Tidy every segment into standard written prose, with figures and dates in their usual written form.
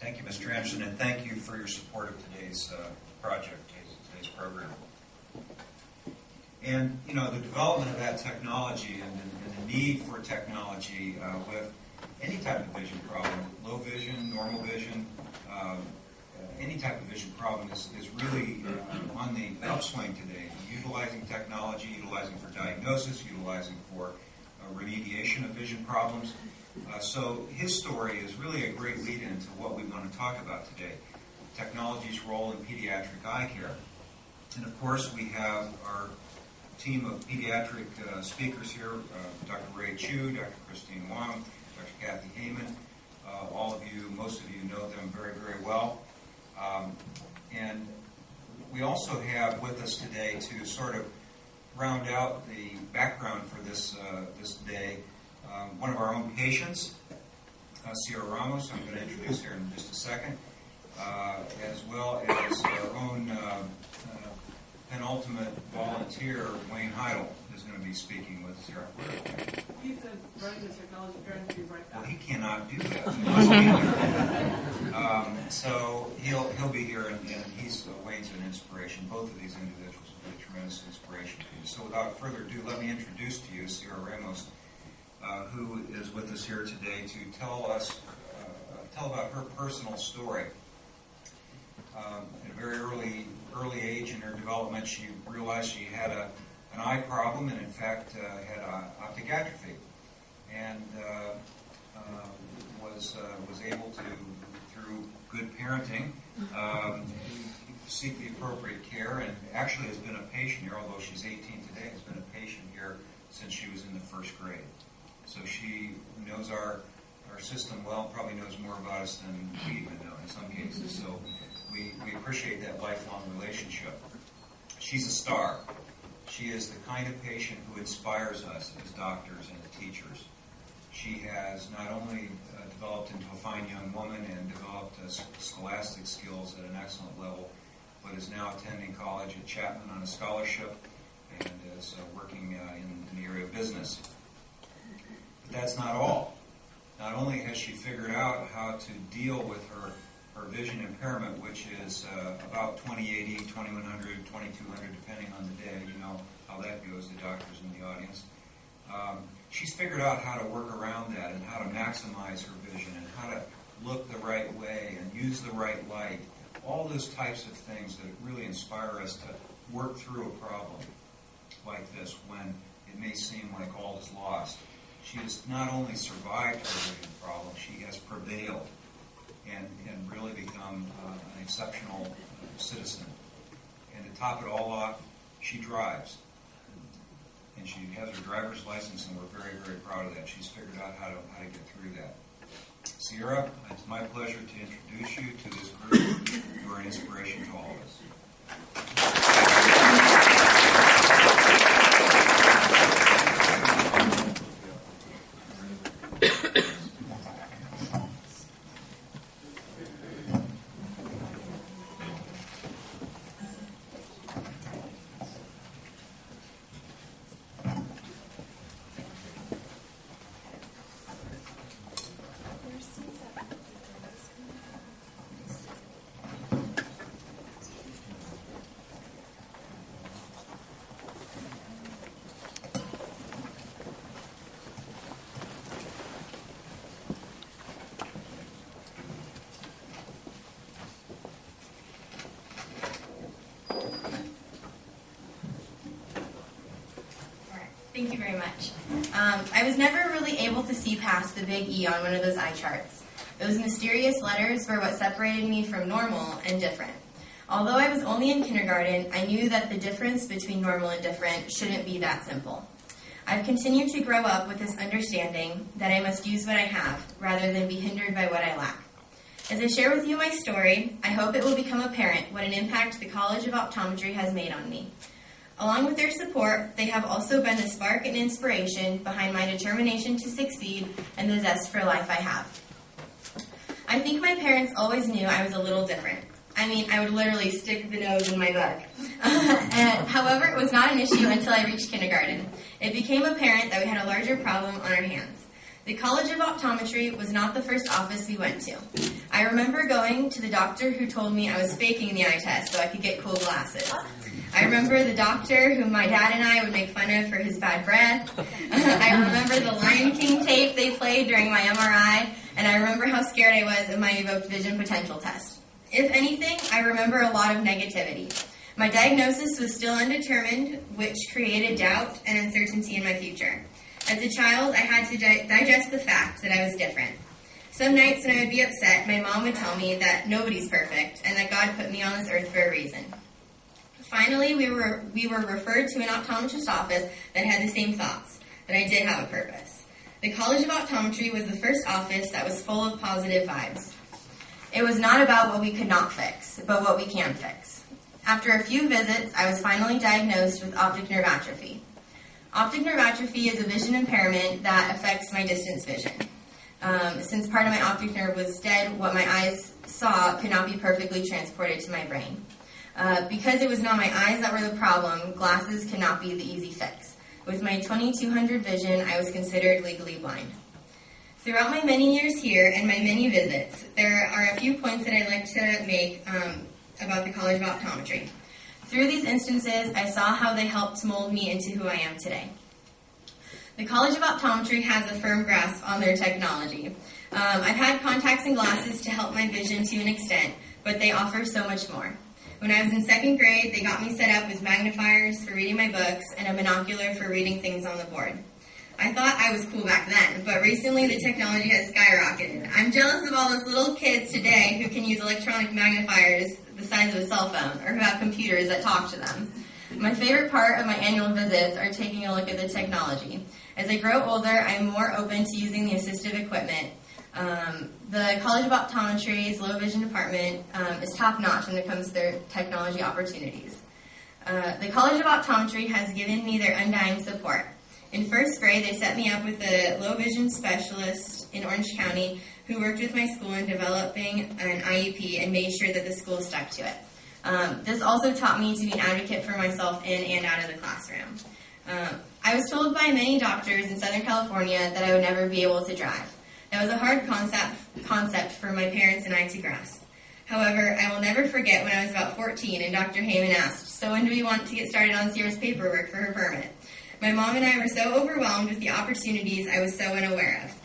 Thank you, Mr. Anderson, and thank you for your support of today's project, today's program. And, you know, the development of that technology and the need for technology with any type of vision problem, low vision, normal vision, any type of vision problem is really on the upswing today. Utilizing technology, utilizing for diagnosis, utilizing for remediation of vision problems. So his story is really a great lead-in to what we want to talk about today, technology's role in pediatric eye care. And of course we have our team of pediatric speakers here, Dr. Ray Chu, Dr. Christine Wong, Dr. Kathy Heyman. All of you, most of you know them very, very well. And we also have with us today to sort of round out the background for this day, one of our own patients, Ciera Ramos, I'm going to introduce her in just a second, as well as our own penultimate volunteer, Wayne Heidel, is going to be speaking with Ciera. He said running the technology trying to be right back. Well, he cannot do that. So he'll be here, and he's Wayne's an inspiration. Both of these individuals will be a tremendous inspiration to you. So without further ado, let me introduce to you Ciera Ramos, who is with us here today to tell about her personal story. At a very early age in her development, she realized she had an eye problem, and in fact had optic atrophy, and was able to, through good parenting, seek the appropriate care, and actually has been a patient here, although she's 18 today, has been a patient here since she was in the first grade. So she knows our system well, probably knows more about us than we even know in some cases. So we appreciate that lifelong relationship. She's a star. She is the kind of patient who inspires us as doctors and teachers. She has not only developed into a fine young woman and developed scholastic skills at an excellent level, but is now attending college at Chapman on a scholarship and is working in the area of business. But that's not all. Not only has she figured out how to deal with her vision impairment, which is about 20/80, 2100, 2200, depending on the day. You know how that goes, the doctors in the audience. She's figured out how to work around that and how to maximize her vision and how to look the right way and use the right light. All those types of things that really inspire us to work through a problem like this when it may seem like all is lost. She has not only survived her vision problem, she has prevailed and really become an exceptional citizen. And to top it all off, she drives. And she has her driver's license, and we're very, very proud of that. She's figured out how to get through that. Ciera, it's my pleasure to introduce you to this group. You are an inspiration to all of us. Thank you very much. I was never really able to see past the big E on one of those eye charts. Those mysterious letters were what separated me from normal and different. Although I was only in kindergarten, I knew that the difference between normal and different shouldn't be that simple. I've continued to grow up with this understanding that I must use what I have, rather than be hindered by what I lack. As I share with you my story, I hope it will become apparent what an impact the College of Optometry has made on me. Along with their support, they have also been the spark and inspiration behind my determination to succeed and the zest for life I have. I think my parents always knew I was a little different. I mean, I would literally stick the nose in my book. However, it was not an issue until I reached kindergarten. It became apparent that we had a larger problem on our hands. The College of Optometry was not the first office we went to. I remember going to the doctor who told me I was faking the eye test so I could get cool glasses. I remember the doctor who my dad and I would make fun of for his bad breath. I remember the Lion King tape they played during my MRI, and I remember how scared I was of my evoked vision potential test. If anything, I remember a lot of negativity. My diagnosis was still undetermined, which created doubt and uncertainty in my future. As a child, I had to digest the fact that I was different. Some nights when I would be upset, my mom would tell me that nobody's perfect and that God put me on this earth for a reason. Finally, we were referred to an optometrist office that had the same thoughts, that I did have a purpose. The College of Optometry was the first office that was full of positive vibes. It was not about what we could not fix, but what we can fix. After a few visits, I was finally diagnosed with optic nerve atrophy. Optic nerve atrophy is a vision impairment that affects my distance vision. Since part of my optic nerve was dead, what my eyes saw could not be perfectly transported to my brain. Because it was not my eyes that were the problem, glasses could not be the easy fix. With my 2200 vision, I was considered legally blind. Throughout my many years here and my many visits, there are a few points that I'd like to make about the College of Optometry. Through these instances, I saw how they helped mold me into who I am today. The College of Optometry has a firm grasp on their technology. I've had contacts and glasses to help my vision to an extent, but they offer so much more. When I was in second grade, they got me set up with magnifiers for reading my books and a binocular for reading things on the board. I thought I was cool back then, but recently the technology has skyrocketed. I'm jealous of all those little kids today who can use electronic magnifiers the size of a cell phone, or who have computers that talk to them. My favorite part of my annual visits are taking a look at the technology. As I grow older, I'm more open to using the assistive equipment. The College of Optometry's low vision department is top-notch when it comes to their technology opportunities. The College of Optometry has given me their undying support. In first grade, they set me up with a low vision specialist in Orange County who worked with my school in developing an IEP and made sure that the school stuck to it. This also taught me to be an advocate for myself in and out of the classroom. I was told by many doctors in Southern California that I would never be able to drive. That was a hard concept for my parents and I to grasp. However, I will never forget when I was about 14 and Dr. Heyman asked, "So when do we want to get started on Ciera's paperwork for her permit?" My mom and I were so overwhelmed with the opportunities I was so unaware of.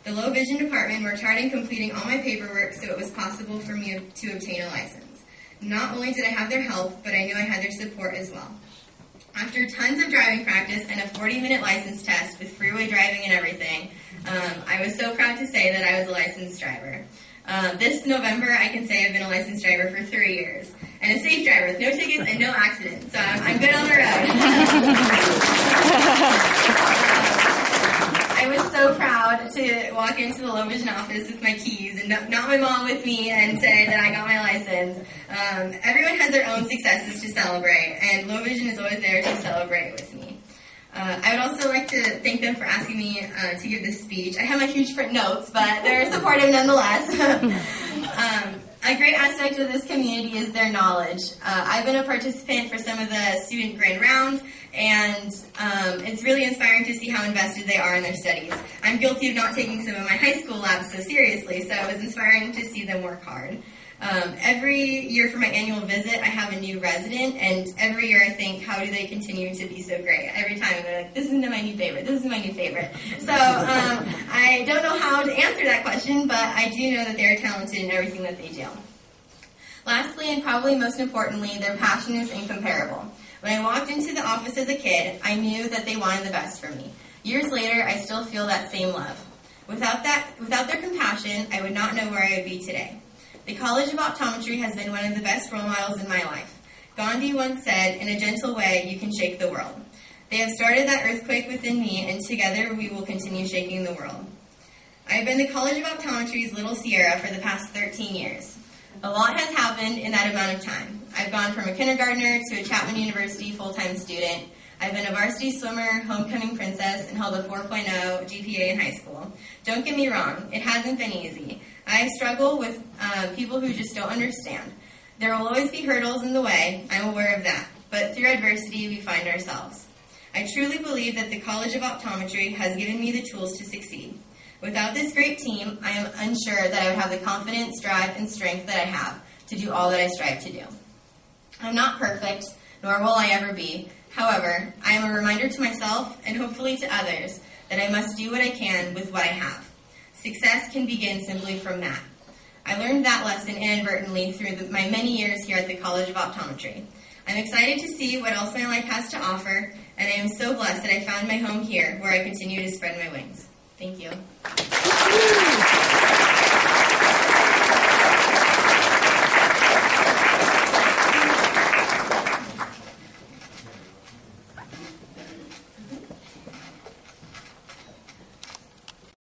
The low vision department worked hard in completing all my paperwork so it was possible for me to obtain a license. Not only did I have their help, but I knew I had their support as well. After tons of driving practice and a 40-minute license test with freeway driving and everything, I was so proud to say that I was a licensed driver. This November, I can say I've been a licensed driver for 3 years, and a safe driver with no tickets and no accidents, so I'm good on the road. I was so proud to walk into the low vision office with my keys and not my mom with me and say that I got my license. Everyone has their own successes to celebrate, and low vision is always there to celebrate with me. I would also like to thank them for asking me to give this speech. I have my huge print notes, but they're supportive nonetheless. A great aspect of this community is their knowledge. I've been a participant for some of the student grand rounds, and it's really inspiring to see how invested they are in their studies. I'm guilty of not taking some of my high school labs so seriously, so it was inspiring to see them work hard. Every year for my annual visit, I have a new resident, and every year I think, how do they continue to be so great? Every time they're like, this is my new favorite, this is my new favorite. So I don't know how to answer that question, but I do know that they are talented in everything that they do. Lastly, and probably most importantly, their passion is incomparable. When I walked into the office as a kid, I knew that they wanted the best for me. Years later, I still feel that same love. Without their compassion, I would not know where I would be today. The College of Optometry has been one of the best role models in my life. Gandhi once said, "In a gentle way, you can shake the world." They have started that earthquake within me, and together we will continue shaking the world. I have been the College of Optometry's little Ciera for the past 13 years. A lot has happened in that amount of time. I've gone from a kindergartner to a Chapman University full-time student. I've been a varsity swimmer, homecoming princess, and held a 4.0 GPA in high school. Don't get me wrong, it hasn't been easy. I struggle with people who just don't understand. There will always be hurdles in the way, I'm aware of that, but through adversity we find ourselves. I truly believe that the College of Optometry has given me the tools to succeed. Without this great team, I am unsure that I would have the confidence, drive, and strength that I have to do all that I strive to do. I'm not perfect, nor will I ever be. However, I am a reminder to myself, and hopefully to others, that I must do what I can with what I have. Success can begin simply from that. I learned that lesson inadvertently through my many years here at the College of Optometry. I'm excited to see what else my life has to offer, and I am so blessed that I found my home here where I continue to spread my wings. Thank you.